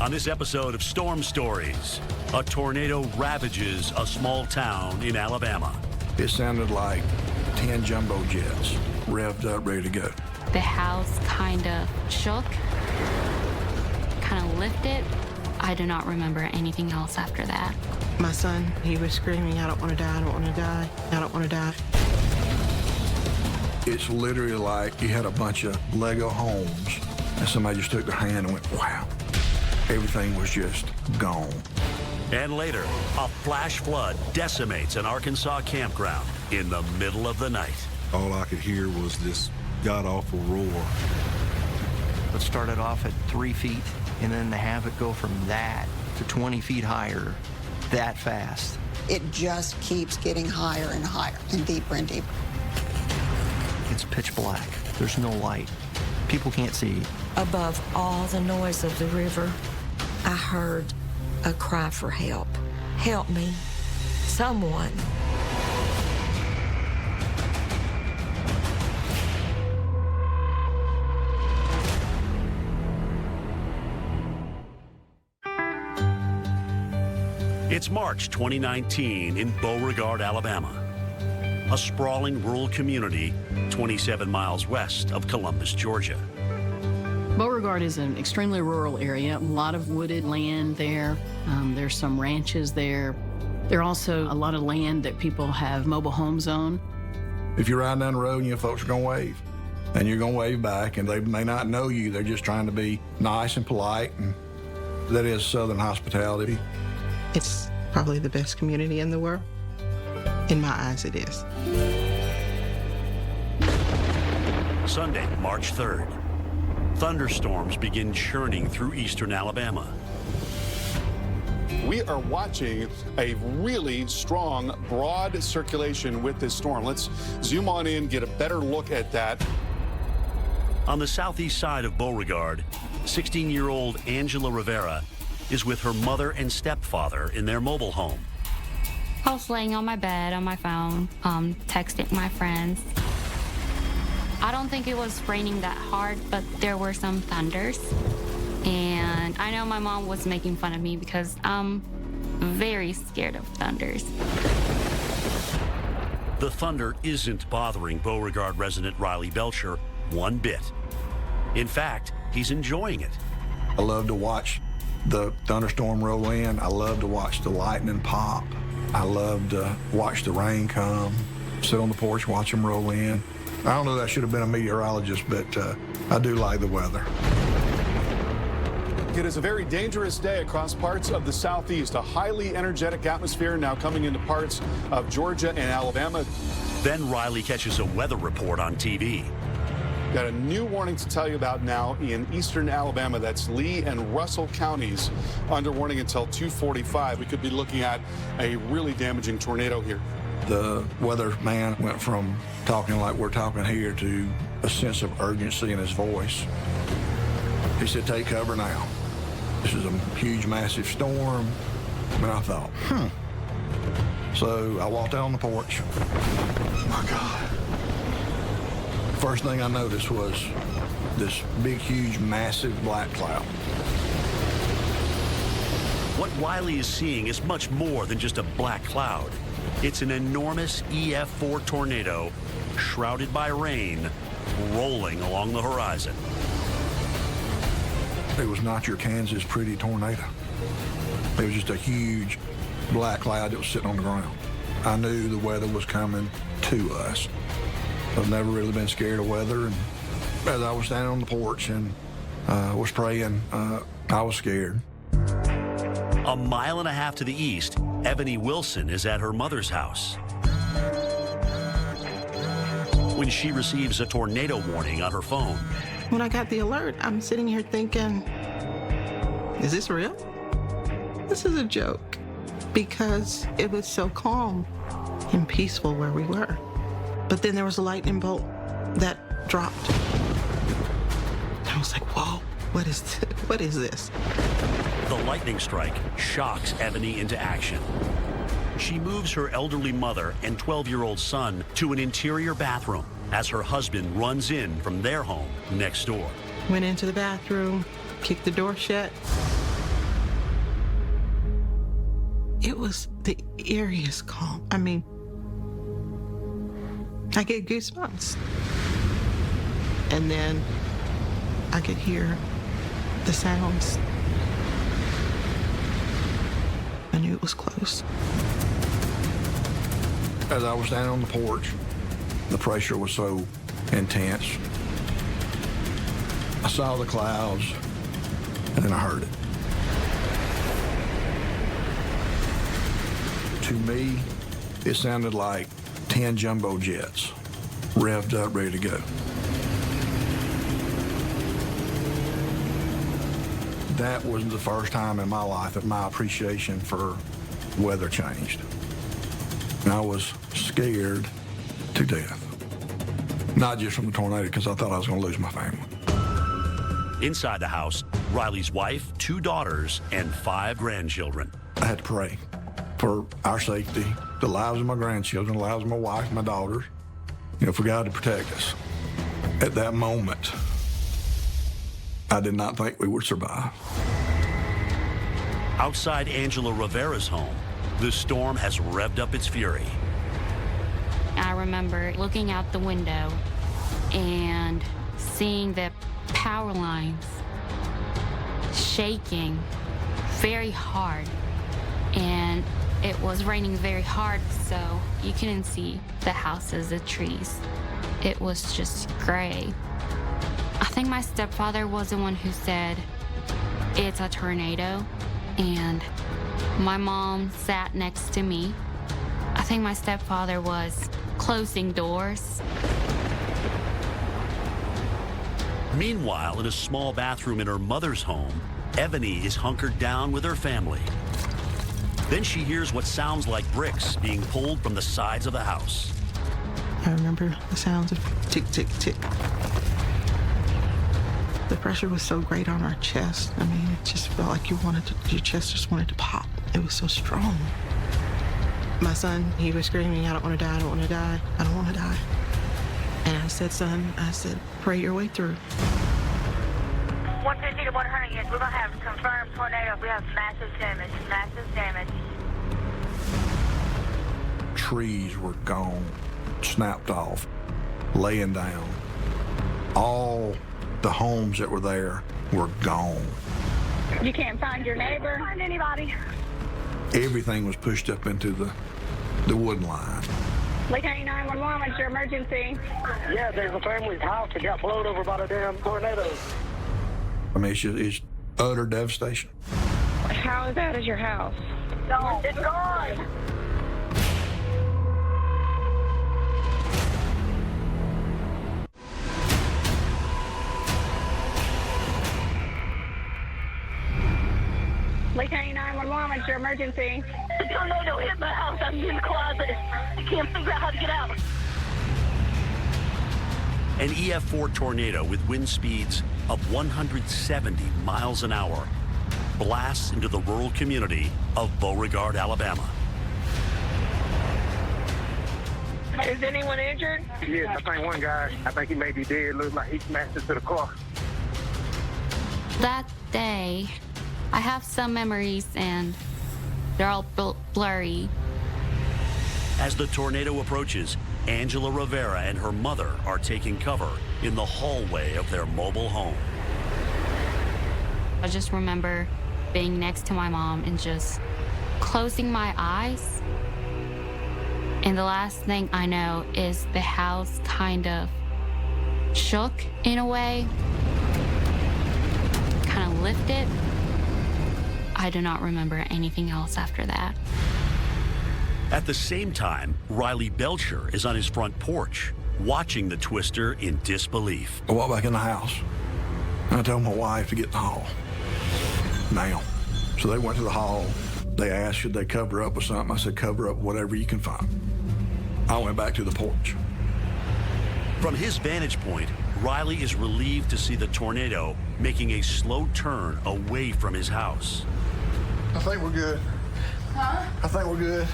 On this episode of Storm Stories, a tornado ravages a small town in Alabama. It sounded like 10 jumbo jets revved up, ready to go. The house kind of shook, kind of lifted. I do not remember anything else after that. My son, he was screaming, I don't want to die, I don't want to die, I don't want to die. It's literally like you had a bunch of Lego homes and somebody just took their hand and went, wow. Everything was just gone. And later, a flash flood decimates an Arkansas campground in the middle of the night. All I could hear was this god-awful roar. It started off at 3 feet, and then to have it go from that to 20 feet higher that fast. It just keeps getting higher and higher and deeper and deeper. It's pitch black. There's no light. People can't see. Above all the noise of the river, I heard a cry for help. Help me. Someone. It's March 2019 in Beauregard, Alabama, a sprawling rural community 27 miles west of Columbus, Georgia. Beauregard is an extremely rural area, a lot of wooded land there. There's some ranches there. There are also a lot of land that people have mobile homes on. If you're riding down the road and your folks are going to wave, and you're going to wave back, and they may not know you, they're just trying to be nice and polite, and that is Southern hospitality. It's probably the best community in the world. In my eyes, it is. Sunday, March 3rd. Thunderstorms begin churning through eastern Alabama. We are watching a really strong, broad circulation with this storm. Let's zoom on in, get a better look at that. On the southeast side of Beauregard, 16-year-old Angela Rivera is with her mother and stepfather in their mobile home. I was laying on my bed on my phone, texting my friends. I don't think it was raining that hard, but there were some thunders. And I know my mom was making fun of me because I'm very scared of thunders. The thunder isn't bothering Beauregard resident Riley Belcher one bit. In fact, he's enjoying it. I love to watch the thunderstorm roll in. I love to watch the lightning pop. I love to watch the rain come, sit on the porch, watch them roll in. I don't know that I should have been a meteorologist, but I do like the weather. It is a very dangerous day across parts of the southeast. A highly energetic atmosphere now coming into parts of Georgia and Alabama. Then Riley catches a weather report on TV. Got a new warning to tell you about now in eastern Alabama. That's Lee and Russell counties under warning until 2:45. We could be looking at a really damaging tornado here. The weatherman went from talking like we're talking here to a sense of urgency in his voice. He said, take cover now. This is a huge, massive storm. And I thought, So I walked out on the porch. Oh my God. First thing I noticed was this big, huge, massive black cloud. What Riley is seeing is much more than just a black cloud. It's an enormous EF4 tornado, shrouded by rain, rolling along the horizon. It was not your Kansas pretty tornado. It was just a huge black cloud that was sitting on the ground. I knew the weather was coming to us. I've never really been scared of weather. And as I was standing on the porch and was praying, I was scared. A mile and a half to the east, Ebony Wilson is at her mother's house when she receives a tornado warning on her phone. When I got the alert, I'm sitting here thinking, is this real? This is a joke, because it was so calm and peaceful where we were. But then there was a lightning bolt that dropped. I was like, whoa, what is this? What is this? The lightning strike shocks Ebony into action. She moves her elderly mother and 12-year-old son to an interior bathroom as her husband runs in from their home next door. Went into the bathroom, kicked the door shut, It was the eeriest calm. I mean, I get goosebumps. And then I could hear the sounds. I knew it was close. As I was standing on the porch, the pressure was so intense. I saw the clouds, and then I heard it. To me, it sounded like 10 jumbo jets revved up, ready to go. That was the first time in my life that my appreciation for weather changed. And I was scared to death. Not just from the tornado, because I thought I was going to lose my family. Inside the house, Riley's wife, 2 daughters, and 5 grandchildren. I had to pray for our safety, the lives of my grandchildren, the lives of my wife, my daughters, for God to protect us. At that moment, I did not think we would survive. Outside Angela Rivera's home, the storm has revved up its fury. I remember looking out the window and seeing the power lines shaking very hard. And it was raining very hard, so you couldn't see the houses, the trees. It was just gray. I think my stepfather was the one who said, "It's a tornado," and my mom sat next to me. I think my stepfather was closing doors. Meanwhile, in a small bathroom in her mother's home, Ebony is hunkered down with her family. Then she hears what sounds like bricks being pulled from the sides of the house. I remember the sounds of tick, tick, tick. The pressure was so great on our chest. I mean, it just felt like your chest just wanted to pop. It was so strong. My son, he was screaming, "I don't want to die, I don't want to die, I don't want to die." And I said, "Son," I said, "pray your way through." 150 to 100 units, we're going to have confirmed tornado. We have massive damage, massive damage. Trees were gone, snapped off, laying down. All the homes that were there were gone. You can't find your neighbor? Find anybody? Everything was pushed up into the wood line. Lake County 911, what's your emergency? Yeah, there's a family's house that got blown over by the damn tornado. I mean, it's utter devastation. How is that as your house? Gone. It's gone. Lake County 911, what's your emergency? The tornado hit my house. I'm in the closet. I can't figure out how to get out. An EF4 tornado with wind speeds of 170 miles an hour blasts into the rural community of Beauregard, Alabama. Is anyone injured? Yes, I think one guy, I think he may be dead. Looks like he smashed into the car. That day, I have some memories and they're all blurry. As the tornado approaches, Angela Rivera and her mother are taking cover in the hallway of their mobile home. I just remember being next to my mom and just closing my eyes. And the last thing I know is the house kind of shook in a way, kind of lifted. I do not remember anything else after that. At the same time, Riley Belcher is on his front porch, watching the twister in disbelief. I walked back in the house, and I told my wife to get in the hall now. So they went to the hall. They asked, should they cover up with something? I said, cover up whatever you can find. I went back to the porch. From his vantage point, Riley is relieved to see the tornado making a slow turn away from his house. I think we're good. Huh? I think we're good.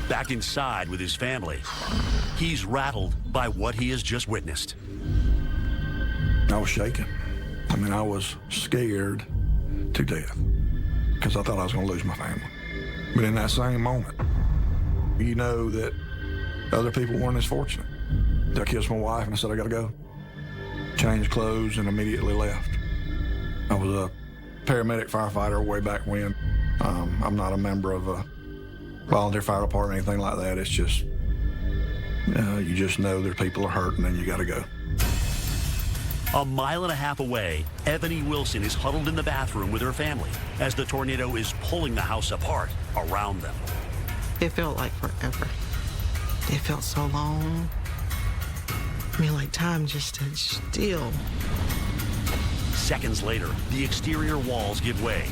Back inside with his family, he's rattled by what he has just witnessed. I was shaking. I mean, I was scared to death. because I thought I was going to lose my family. But in that same moment, you know that other people weren't as fortunate. I kissed my wife and I said, I got to go. Changed clothes and immediately left. I was a paramedic firefighter way back when. I'm not a member of a volunteer fire department or anything like that. It's just, you just know that people are hurting and you got to go. A mile and a half away, Ebony Wilson is huddled in the bathroom with her family as the tornado is pulling the house apart around them. It felt like forever. It felt so long. I mean, like time just stood still. Seconds later, the exterior walls give way,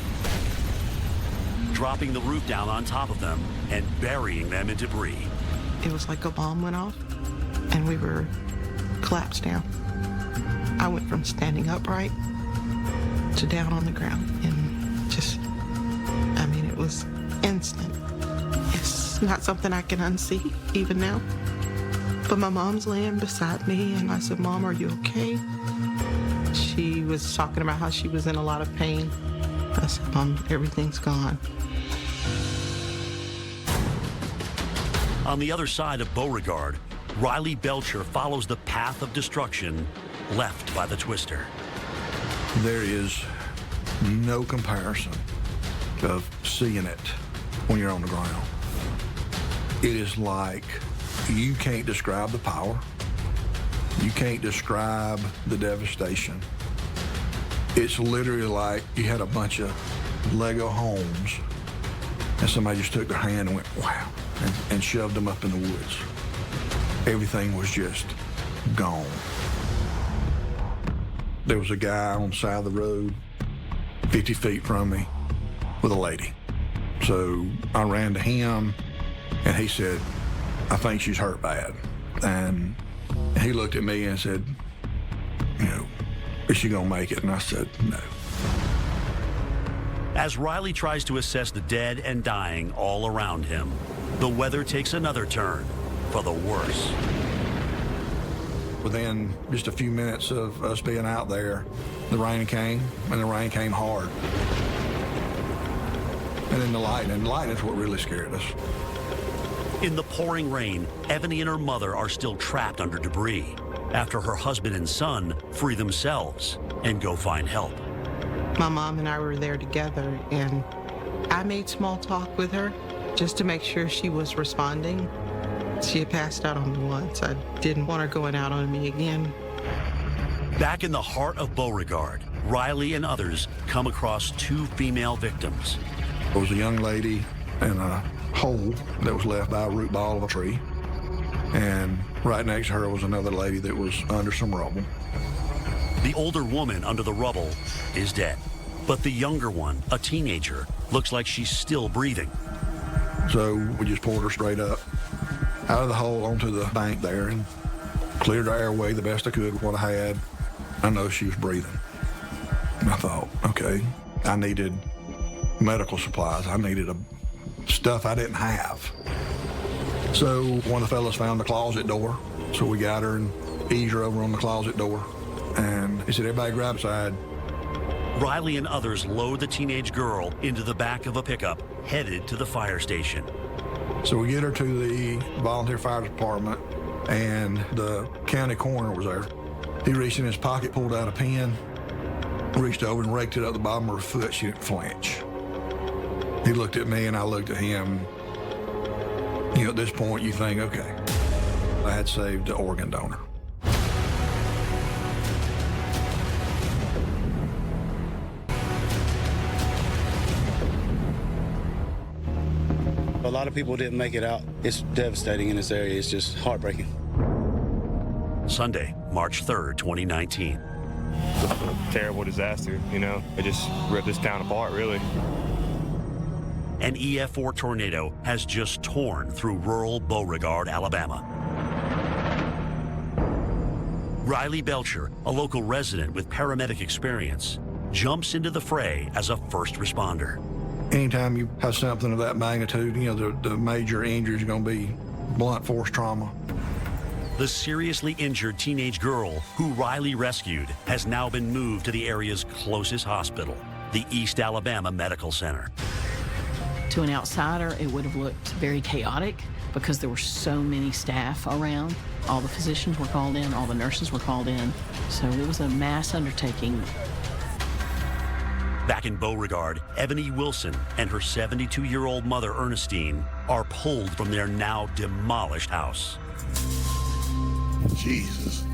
dropping the roof down on top of them and burying them in debris. It was like a bomb went off and we were collapsed down. I went from standing upright to down on the ground and just, I mean, it was instant. It's not something I can unsee even now. But my mom's laying beside me and I said, Mom, are you okay? She was talking about how she was in a lot of pain. I said, Mom, everything's gone. On the other side of Beauregard, Riley Belcher follows the path of destruction left by the twister. There is no comparison of seeing it when you're on the ground. It is like you can't describe the power. You can't describe the devastation. It's literally like you had a bunch of Lego homes and somebody just took their hand and went, wow, and shoved them up in the woods. Everything was just gone. There was a guy on the side of the road 50 feet from me with a lady. So I ran to him and he said, I think she's hurt bad. And he looked at me and said, you know, is she gonna make it? And I said, no. As Riley tries to assess the dead and dying all around him, the weather takes another turn for the worse. Within just a few minutes of us being out there, the rain came, and the rain came hard. And then the lightning. Lightning's what really scared us. In the pouring rain, Ebony and her mother are still trapped under debris after her husband and son free themselves and go find help. My mom and I were there together, and I made small talk with her just to make sure she was responding. She had passed out on me once. I didn't want her going out on me again. Back in the heart of Beauregard, Riley and others come across two female victims. There was a young lady in a hole that was left by a root ball of a tree. And right next to her was another lady that was under some rubble. The older woman under the rubble is dead, but the younger one, a teenager, looks like she's still breathing. So we just pulled her straight up out of the hole onto the bank there and cleared her airway the best I could with what I had. I know she was breathing. And I thought, okay, I needed medical supplies. I needed stuff I didn't have. So one of the fellas found the closet door. So we got her and eased her over on the closet door. And he said, everybody grab side. Riley and others load the teenage girl into the back of a pickup, headed to the fire station. So we get her to the volunteer fire department, and the county coroner was there. He reached in his pocket, pulled out a pen, reached over and raked it up the bottom of her foot. She didn't flinch. He looked at me and I looked at him. You know, at this point you think, okay, I had saved the organ donor. A lot of people didn't make it out. It's devastating in this area. It's just heartbreaking. Sunday, March 3rd, 2019. It's a terrible disaster, you know. It just ripped this town apart, really. An EF4 tornado has just torn through rural Beauregard, Alabama. Riley Belcher, a local resident with paramedic experience, jumps into the fray as a first responder. Anytime you have something of that magnitude, you know, the major injuries are going to be blunt force trauma. The seriously injured teenage girl who Riley rescued has now been moved to the area's closest hospital. the East Alabama Medical Center. To an outsider, it would have looked very chaotic because there were so many staff around. All the physicians were called in, all the nurses were called in. So it was a mass undertaking. Back in Beauregard, Ebony Wilson and her 72-year-old mother, Ernestine, are pulled from their now demolished house. Jesus.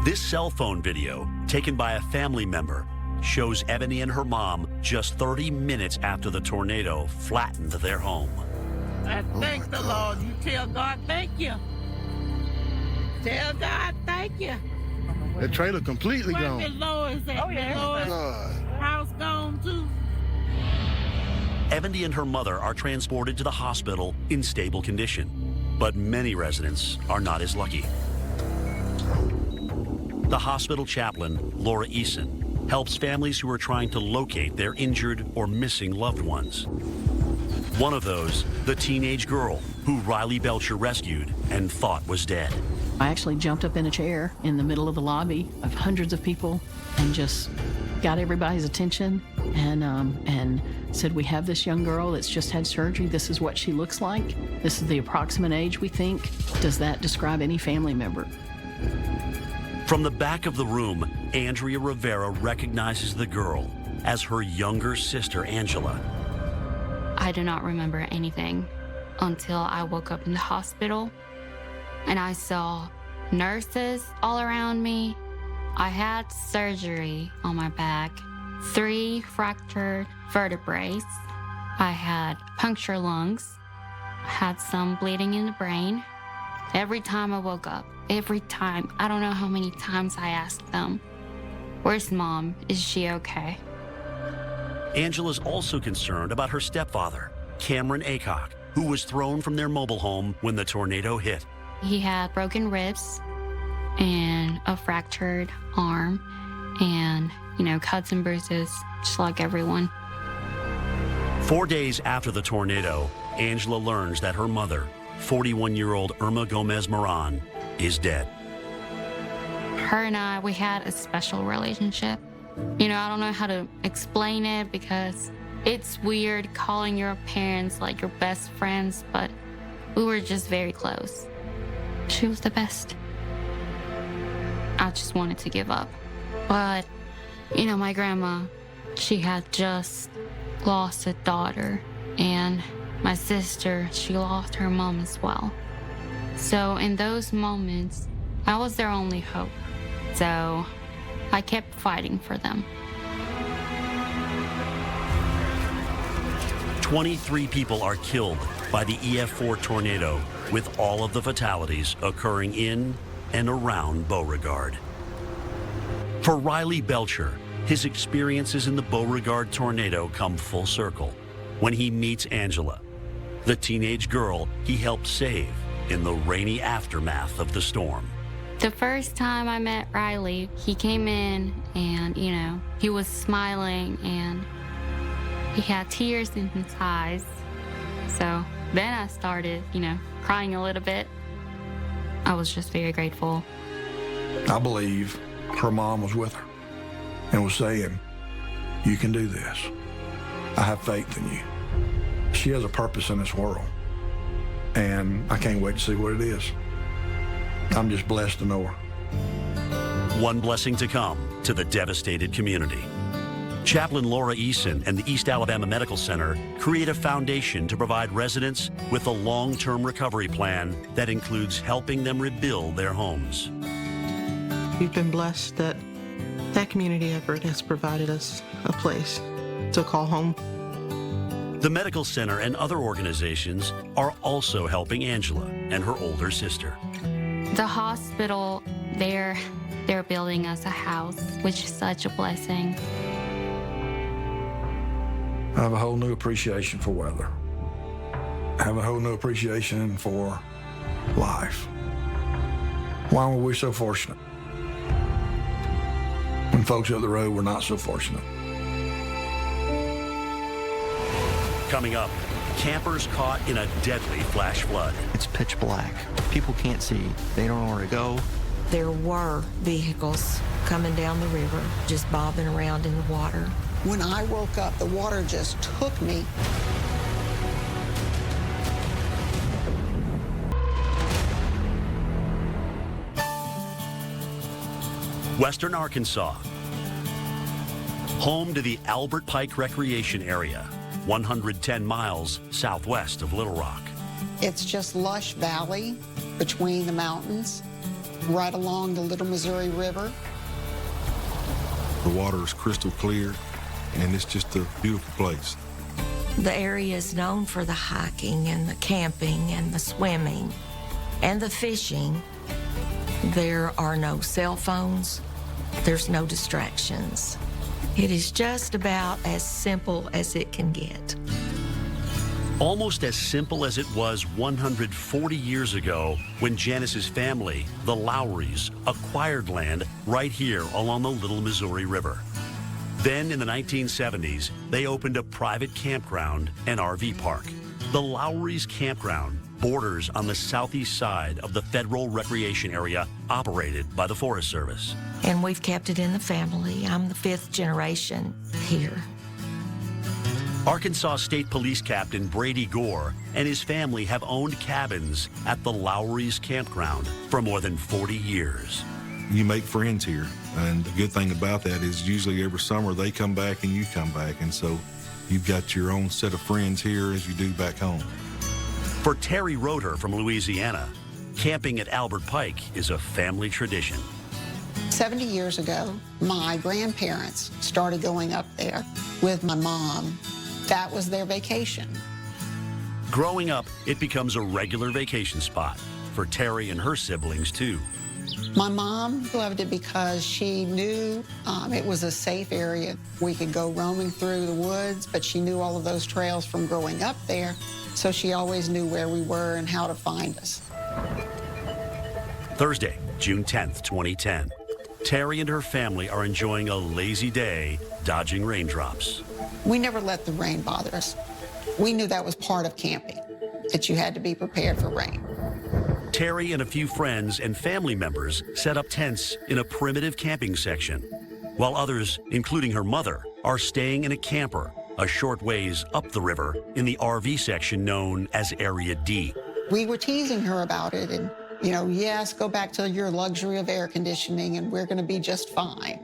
This cell phone video, taken by a family member, shows Ebony and her mom just 30 minutes after the tornado flattened their home. I thank the Lord. You tell God thank you. Tell God thank you. The trailer completely Where gone. Miss Lois at? Miss Lois' house gone too. Ebony and her mother are transported to the hospital in stable condition, but many residents are not as lucky. The hospital chaplain, Laura Eason, helps families who are trying to locate their injured or missing loved ones. One of those, the teenage girl who Riley Belcher rescued and thought was dead. I actually jumped up in a chair in the middle of the lobby of hundreds of people and just got everybody's attention and said, we have this young girl that's just had surgery. This is what she looks like. This is the approximate age we think. Does that describe any family member? From the back of the room, Andrea Rivera recognizes the girl as her younger sister, Angela. I do not remember anything until I woke up in the hospital and I saw nurses all around me. I had surgery on my back, 3 fractured vertebrae. I had punctured lungs, had some bleeding in the brain. Every time I woke up, every time, I don't know how many times I asked them, where's Mom? Is she okay? Angela's also concerned about her stepfather, Cameron Acock, who was thrown from their mobile home when the tornado hit. He had broken ribs and a fractured arm and, cuts and bruises, just like everyone. 4 days after the tornado, Angela learns that her mother, 41-year-old Irma Gomez Moran, is dead. Her and I, we had a special relationship. I don't know how to explain it because it's weird calling your parents like your best friends, but we were just very close. She was the best. I just wanted to give up. But, my grandma, she had just lost a daughter, and my sister, she lost her mom as well. So in those moments, I was their only hope. So I kept fighting for them. 23 people are killed by the EF4 tornado, with all of the fatalities occurring in and around Beauregard. For Riley Belcher, his experiences in the Beauregard tornado come full circle when he meets Angela, the teenage girl he helped save in the rainy aftermath of the storm. The first time I met Riley, he came in and, he was smiling and he had tears in his eyes. So then I started, crying a little bit. I was just very grateful. I believe her mom was with her and was saying, you can do this. I have faith in you. She has a purpose in this world, and I can't wait to see what it is. I'm just blessed to know her. One blessing to come to the devastated community. Chaplain Laura Eason and the East Alabama Medical Center create a foundation to provide residents with a long-term recovery plan that includes helping them rebuild their homes. We've been blessed that community effort has provided us a place to call home. The medical center and other organizations are also helping Angela and her older sister. The hospital, they're building us a house, which is such a blessing. I have a whole new appreciation for weather. I have a whole new appreciation for life. Why were we so fortunate when folks up the road were not so fortunate? Coming up, campers caught in a deadly flash flood. It's pitch black. People can't see. They don't know where to go. There were vehicles coming down the river, just bobbing around in the water. When I woke up, the water just took me. Western Arkansas, home to the Albert Pike Recreation Area, 110 miles southwest of Little Rock. It's just lush valley between the mountains, right along the Little Missouri River. The water is crystal clear, and it's just a beautiful place. The area is known for the hiking and the camping and the swimming and the fishing. There are no cell phones. There's no distractions. It is just about as simple as it can get. Almost as simple as it was 140 years ago when Janice's family, the Lowrys, acquired land right here along the Little Missouri River. Then in the 1970s, they opened a private campground and RV park. The Lowrys Campground borders on the southeast side of the federal recreation area operated by the Forest Service. And we've kept it in the family. I'm the 5th generation here. Arkansas State Police Captain Brady Gore and his family have owned cabins at the Lowrys Campground for more than 40 years. You make friends here, and the good thing about that is usually every summer they come back and you come back, and so you've got your own set of friends here as you do back home. For Terry Roeder from Louisiana, camping at Albert Pike is a family tradition. 70 years ago, my grandparents started going up there with my mom. That was their vacation. Growing up, it becomes a regular vacation spot for Terry and her siblings, too. My mom loved it because she knew it was a safe area. We could go roaming through the woods, but she knew all of those trails from growing up there, so she always knew where we were and how to find us. Thursday, June 10th, 2010. Terry and her family are enjoying a lazy day, dodging raindrops. We never let the rain bother us. We knew that was part of camping, that you had to be prepared for rain. Terry and a few friends and family members set up tents in a primitive camping section, while others, including her mother, are staying in a camper a short ways up the river in the RV section known as Area D. We were teasing her about it and, you know, yes, go back to your luxury of air conditioning and we're going to be just fine.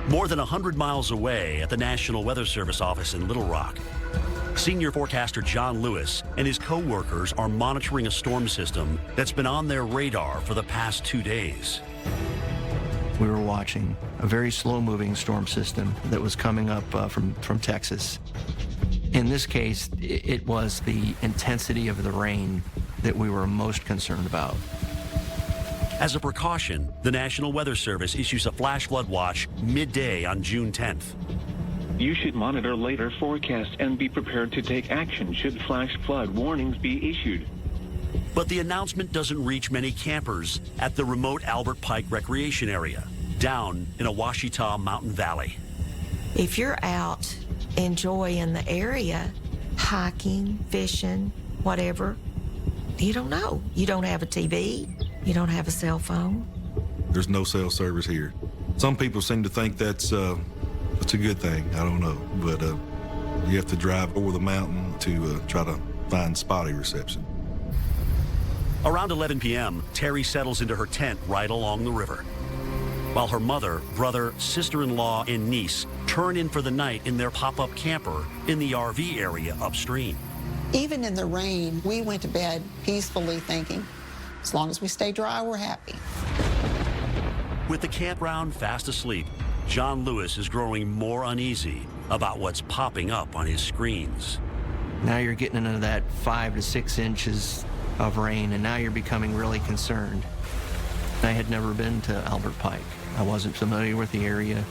More than 100 miles away at the National Weather Service office in Little Rock, senior forecaster John Lewis and his co-workers are monitoring a storm system that's been on their radar for the past 2 days. We were watching a very slow-moving storm system that was coming up from Texas. In this case, it was the intensity of the rain that we were most concerned about. As a precaution, the National Weather Service issues a flash flood watch midday on June 10th. You should monitor later forecasts and be prepared to take action should flash flood warnings be issued. But the announcement doesn't reach many campers at the remote Albert Pike Recreation Area, down in a Ouachita mountain valley. If you're out enjoying the area, hiking, fishing, whatever, you don't know. You don't have a TV. You don't have a cell phone. There's no cell service here. Some people seem to think that's a good thing. I don't know, but you have to drive over the mountain to try to find spotty reception. Around 11 p.m., Terry settles into her tent right along the river, while her mother, brother, sister-in-law, and niece turn in for the night in their pop-up camper in the RV area upstream. Even in the rain, we went to bed peacefully thinking, as long as we stay dry, we're happy. With the campground fast asleep, John Lewis is growing more uneasy about what's popping up on his screens. Now you're getting into that 5 to 6 inches of rain, and now you're becoming really concerned. I had never been to Albert Pike. I wasn't familiar with the area.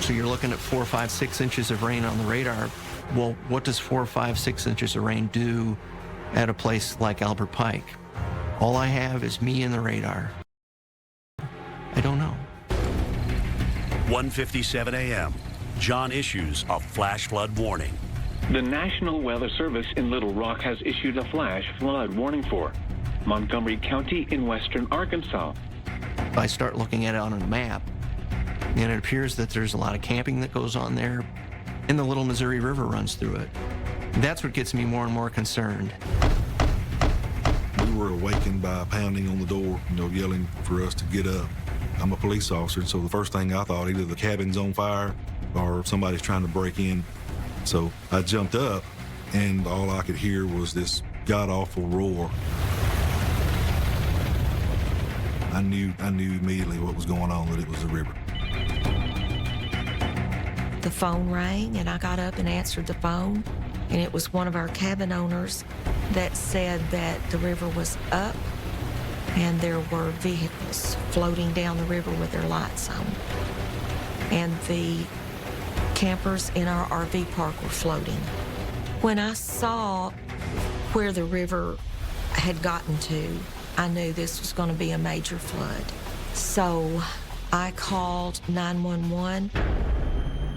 So you're looking at 4, 5, 6 inches of rain on the radar. Well, what does 4, 5, 6 inches of rain do at a place like Albert Pike? All I have is me and the radar. I don't know. 1:57 a.m. John issues a flash flood warning. The National Weather Service in Little Rock has issued a flash flood warning for Montgomery County in western Arkansas. I start looking at it on a map. And it appears that there's a lot of camping that goes on there, and the Little Missouri River runs through it. That's what gets me more and more concerned. We were awakened by pounding on the door, yelling for us to get up. I'm a police officer, so the first thing I thought, either the cabin's on fire or somebody's trying to break in. So I jumped up, and all I could hear was this god-awful roar. I knew immediately what was going on, that it was the river. The phone rang, and I got up and answered the phone, and it was one of our cabin owners that said that the river was up and there were vehicles floating down the river with their lights on. And the campers in our RV park were floating. When I saw where the river had gotten to, I knew this was going to be a major flood. So I called 911.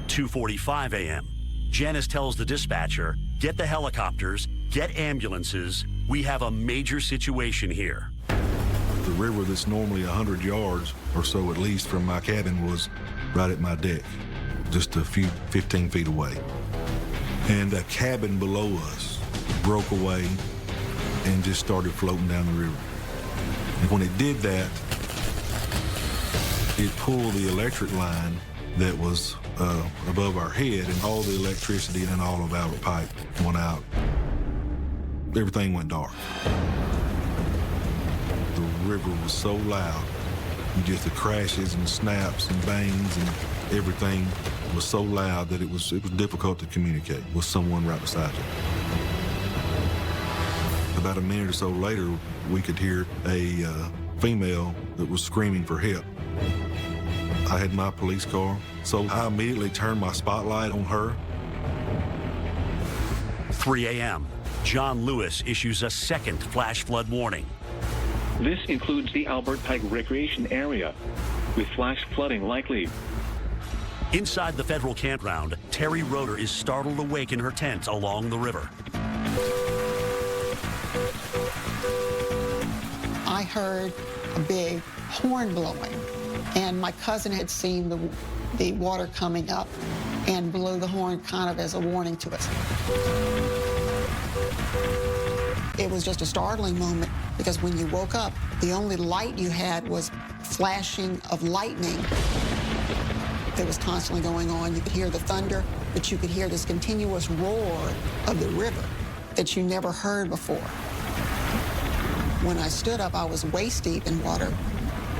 2:45 a.m. Janice tells the dispatcher, get the helicopters, get ambulances. We have a major situation here. The river that's normally 100 yards or so at least from my cabin was right at my deck, just a few 15 feet away. And a cabin below us broke away and just started floating down the river. And when it did that, it pulled the electric line that was above our head, and all the electricity and all of Albert Pike went out. Everything went dark. The river was so loud, just the crashes and snaps and bangs and everything was so loud that it was difficult to communicate with someone right beside you. About a minute or so later, we could hear a female that was screaming for help. I had my police car, so I immediately turned my spotlight on her. 3 a.m. John Lewis issues a second flash flood warning. This includes the Albert Pike Recreation Area, with flash flooding likely. Inside the federal campground, Terry Roeder is startled awake in her tent along the river. I heard a big horn blowing, and my cousin had seen the water coming up and blew the horn kind of as a warning to us. It was just a startling moment because when you woke up, the only light you had was flashing of lightning that was constantly going on. You could hear the thunder, but you could hear this continuous roar of the river that you never heard before. When I stood up, I was waist deep in water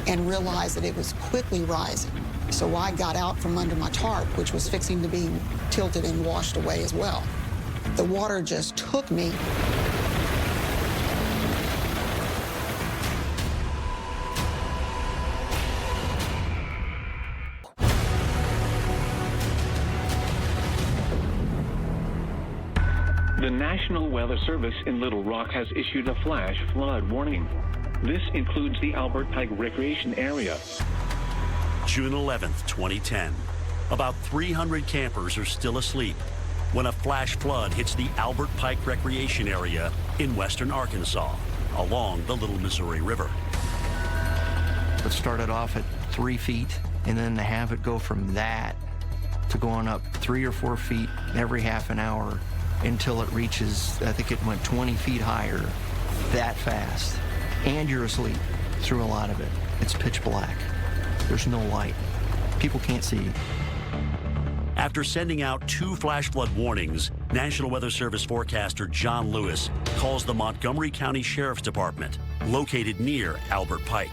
and realized that it was quickly rising. So I got out from under my tarp, which was fixing to be tilted and washed away as well. The water just took me. The National Weather Service in Little Rock has issued a flash flood warning. This includes the Albert Pike Recreation Area. June 11th, 2010. About 300 campers are still asleep when a flash flood hits the Albert Pike Recreation Area in western Arkansas, along the Little Missouri River. It started off at 3 feet, and then to have it go from that to going up 3 or 4 feet every half an hour until it reaches, I think it went 20 feet higher that fast. And you're asleep through a lot of it. It's pitch black. There's no light. People can't see. After sending out 2 flash flood warnings, National Weather Service forecaster John Lewis calls the Montgomery County Sheriff's Department, located near Albert Pike.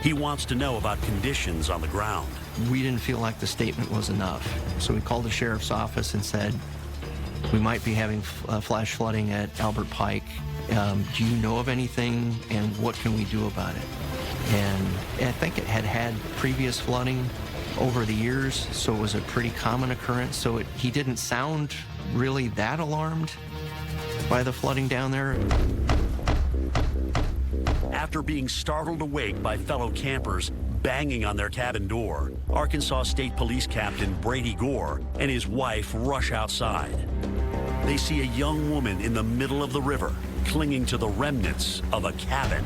He wants to know about conditions on the ground. We didn't feel like the statement was enough. So we called the sheriff's office and said, we might be having flash flooding at Albert Pike. Do you know of anything, and what can we do about it? And I think it had previous flooding over the years, so it was a pretty common occurrence. So he didn't sound really that alarmed by the flooding down there. After being startled awake by fellow campers banging on their cabin door, Arkansas State Police Captain Brady Gore and his wife rush outside. They see a young woman in the middle of the river, clinging to the remnants of a cabin.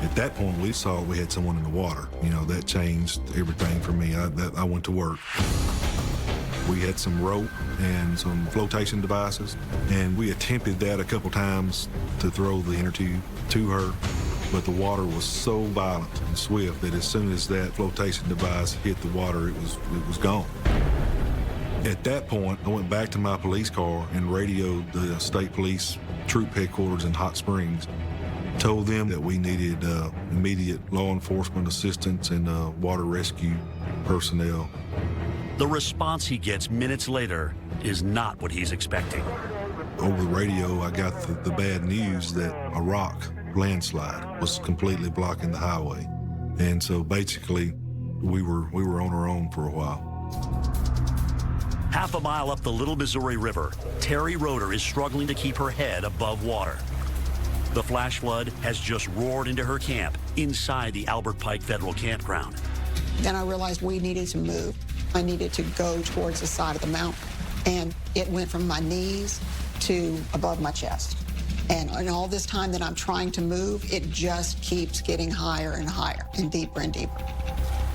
At that point, we saw we had someone in the water. You know, that changed everything for me. I went to work. We had some rope and some flotation devices, and we attempted that a couple times to throw the inner tube to her, but the water was so violent and swift that as soon as that flotation device hit the water, it was gone. At that point, I went back to my police car and radioed the state police troop headquarters in Hot Springs, told them that we needed immediate law enforcement assistance and water rescue personnel. The response he gets minutes later is not what he's expecting. Over the radio, I got the bad news that a rock landslide was completely blocking the highway. And so basically, we were on our own for a while. Half a mile up the Little Missouri River, Terry Roeder is struggling to keep her head above water. The flash flood has just roared into her camp inside the Albert Pike Federal Campground. Then I realized we needed to move. I needed to go towards the side of the mountain. And it went from my knees to above my chest. And all this time that I'm trying to move, it just keeps getting higher and higher and deeper and deeper.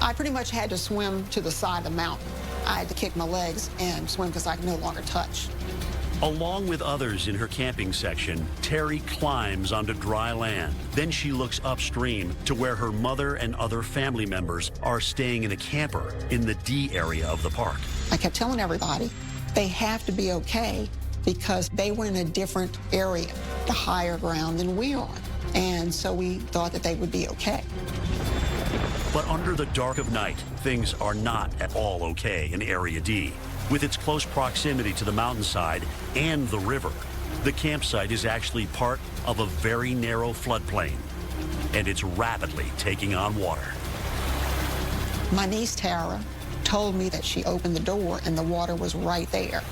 I pretty much had to swim to the side of the mountain. I had to kick my legs and swim because I could no longer touch. Along with others in her camping section, Terry climbs onto dry land. Then she looks upstream to where her mother and other family members are staying in a camper in the D area of the park. I kept telling everybody they have to be okay because they were in a different area, the higher ground than we are. And so we thought that they would be okay. But under the dark of night, things are not at all okay in Area D. With its close proximity to the mountainside and the river, the campsite is actually part of a very narrow floodplain, and it's rapidly taking on water. My niece, Tara, told me that she opened the door and the water was right there.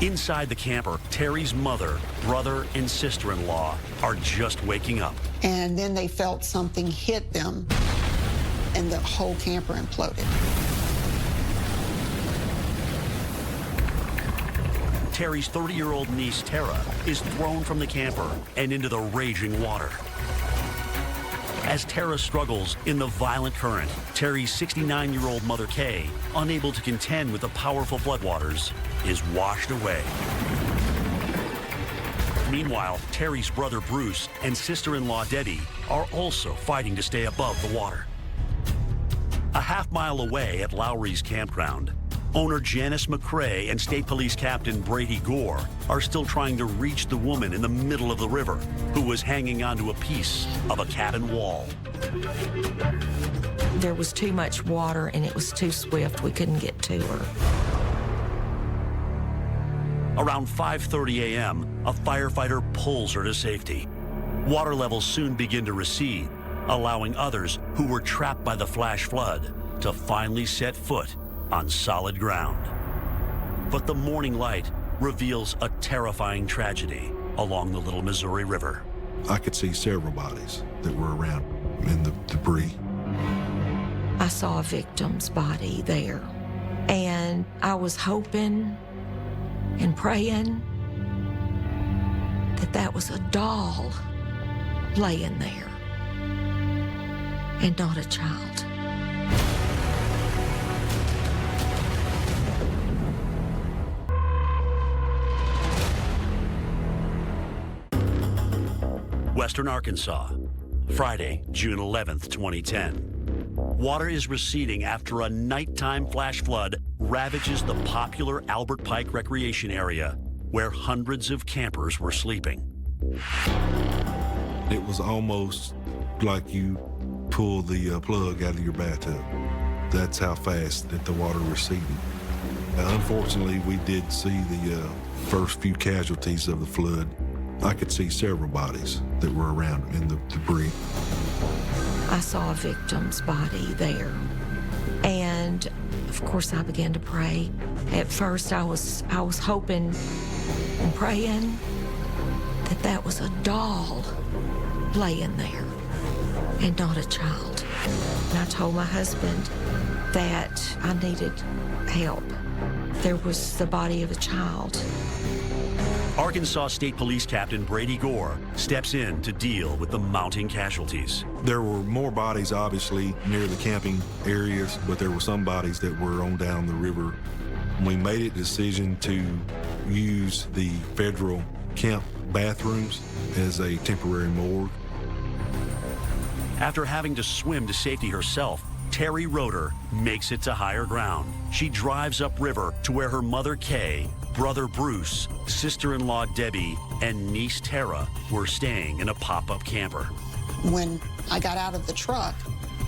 Inside the camper, Terry's mother, brother, and sister-in-law are just waking up. And then they felt something hit them, and the whole camper imploded. Terry's 30-year-old niece, Tara, is thrown from the camper and into the raging water. As Tara struggles in the violent current, Terry's 69-year-old mother, Kay, unable to contend with the powerful floodwaters, is washed away. Meanwhile, Terry's brother, Bruce, and sister-in-law, Debbie, are also fighting to stay above the water. A half-mile away at Lowry's campground, owner Janice McCrae and State Police Captain Brady Gore are still trying to reach the woman in the middle of the river who was hanging onto a piece of a cabin wall. There was too much water and it was too swift. We couldn't get to her. Around 5:30 a.m., a firefighter pulls her to safety. Water levels soon begin to recede, allowing others who were trapped by the flash flood to finally set foot on solid ground. But the morning light reveals a terrifying tragedy along the Little Missouri River. I could see several bodies that were around in the debris. I saw a victim's body there, and I was hoping and praying that was a doll laying there and not a child. Western Arkansas, Friday, June 11th, 2010. Water is receding after a nighttime flash flood ravages the popular Albert Pike recreation area where hundreds of campers were sleeping. It was almost like you pulled the plug out of your bathtub. That's how fast that the water receded. Unfortunately, we did see the first few casualties of the flood. I could see several bodies that were around in the debris. I saw a victim's body there. And of course I began to pray. At first I was hoping and praying that was a doll laying there and not a child. And I told my husband that I needed help. There was the body of a child Arkansas State Police Captain Brady Gore steps in to deal with the mounting casualties. There were more bodies, obviously, near the camping areas, but there were some bodies that were on down the river. We made a decision to use the federal camp bathrooms as a temporary morgue. After having to swim to safety herself, Terry Roeder makes it to higher ground. She drives upriver to where her mother Kay, brother Bruce, sister-in-law Debbie, and niece Tara were staying in a pop-up camper. When I got out of the truck,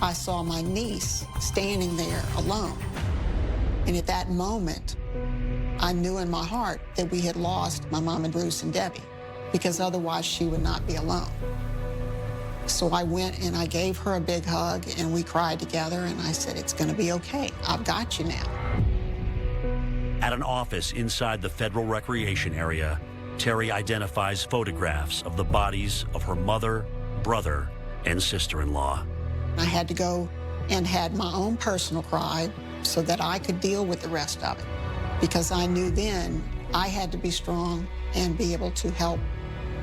I saw my niece standing there alone. And at that moment, I knew in my heart that we had lost my mom and Bruce and Debbie, because otherwise she would not be alone. So I went and I gave her a big hug and we cried together and I said, it's gonna be okay. I've got you now. At an office inside the federal recreation area, Terry identifies photographs of the bodies of her mother, brother, and sister-in-law. I had to go and had my own personal cry so that I could deal with the rest of it, because I knew then I had to be strong and be able to help.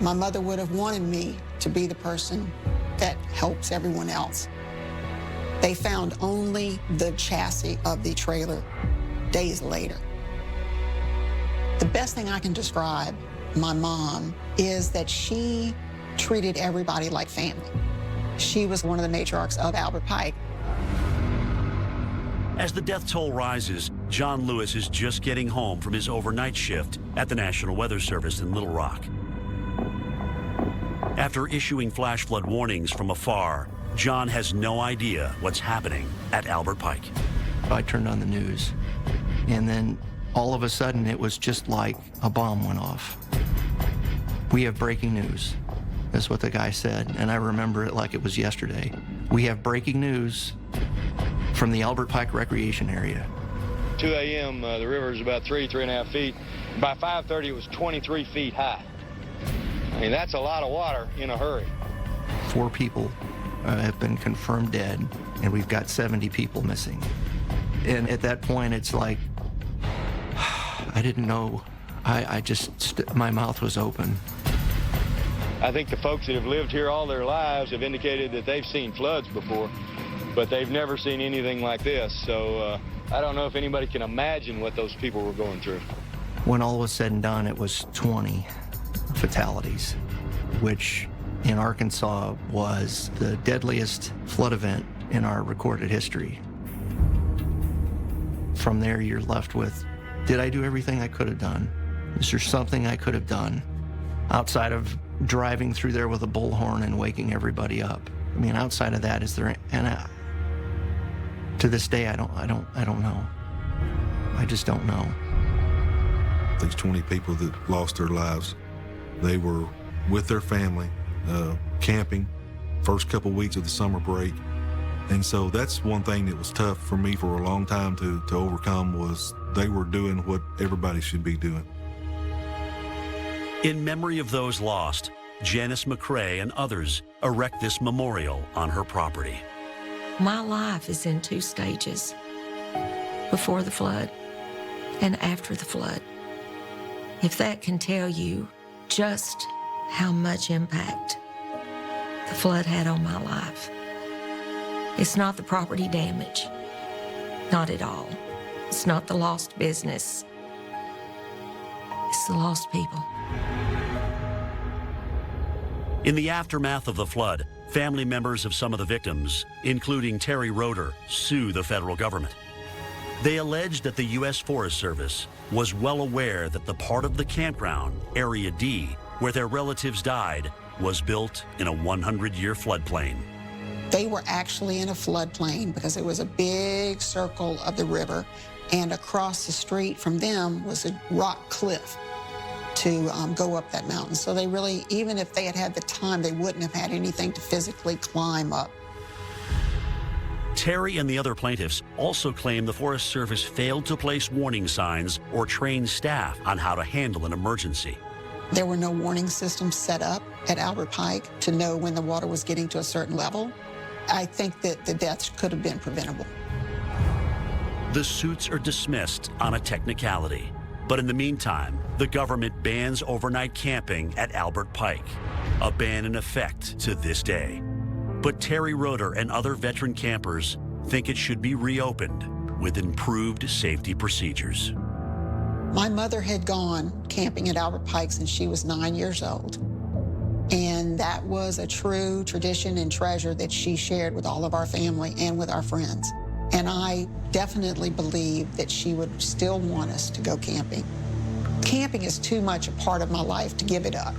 My mother would have wanted me to be the person that helps everyone else. They found only the chassis of the trailer days later. The best thing I can describe my mom is that she treated everybody like family. She was one of the matriarchs of Albert Pike. As the death toll rises, John Lewis is just getting home from his overnight shift at the National Weather Service in Little Rock. After issuing flash flood warnings from afar, John has no idea what's happening at Albert Pike. I turned on the news, and then all of a sudden it was just like a bomb went off. We have breaking news. That's what the guy said, and I remember it like it was yesterday. We have breaking news from the Albert Pike recreation area. 2 a.m., the river is about 3.5 feet. By 5:30, it was 23 feet high. I mean, that's a lot of water in a hurry. 4 people have been confirmed dead, and we've got 70 people missing. And at that point, it's like, I didn't know. My mouth was open. I think the folks that have lived here all their lives have indicated that they've seen floods before, but they've never seen anything like this. So I don't know if anybody can imagine what those people were going through. When all was said and done, it was 20 fatalities, which in Arkansas was the deadliest flood event in our recorded history. From there, you're left with, did I do everything I could have done? Is there something I could have done outside of driving through there with a bullhorn and waking everybody up? I mean, outside of that, is there? And to this day, I don't know. I just don't know. These 20 people that lost their lives, they were with their family, camping, first couple weeks of the summer break. And so that's one thing that was tough for me for a long time to overcome, was they were doing what everybody should be doing. In memory of those lost, Janice McCrae and others erect this memorial on her property. My life is in 2 stages: before the flood and after the flood. If that can tell you just how much impact the flood had on my life. It's not the property damage, not at all. It's not the lost business. It's the lost people. In the aftermath of the flood, family members of some of the victims, including Terry Roeder, sue the federal government. They allege that the U.S. Forest Service was well aware that the part of the campground, Area D, where their relatives died, was built in a 100-year floodplain. They were actually in a floodplain because it was a big circle of the river, and across the street from them was a rock cliff to go up that mountain. So they really, even if they had had the time, they wouldn't have had anything to physically climb up. Terry and the other plaintiffs also claim the Forest Service failed to place warning signs or train staff on how to handle an emergency. There were no warning systems set up at Albert Pike to know when the water was getting to a certain level. I think that the deaths could have been preventable. The suits are dismissed on a technicality. But in the meantime, the government bans overnight camping at Albert Pike, a ban in effect to this day. But Terry Roeder and other veteran campers think it should be reopened with improved safety procedures. My mother had gone camping at Albert Pike since she was 9 years old. And that was a true tradition and treasure that she shared with all of our family and with our friends. And I definitely believe that she would still want us to go camping. Camping is too much a part of my life to give it up.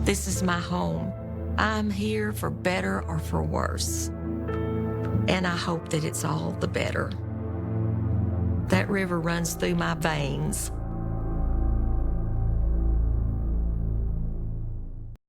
This is my home. I'm here for better or for worse. And I hope that it's all the better. That river runs through my veins.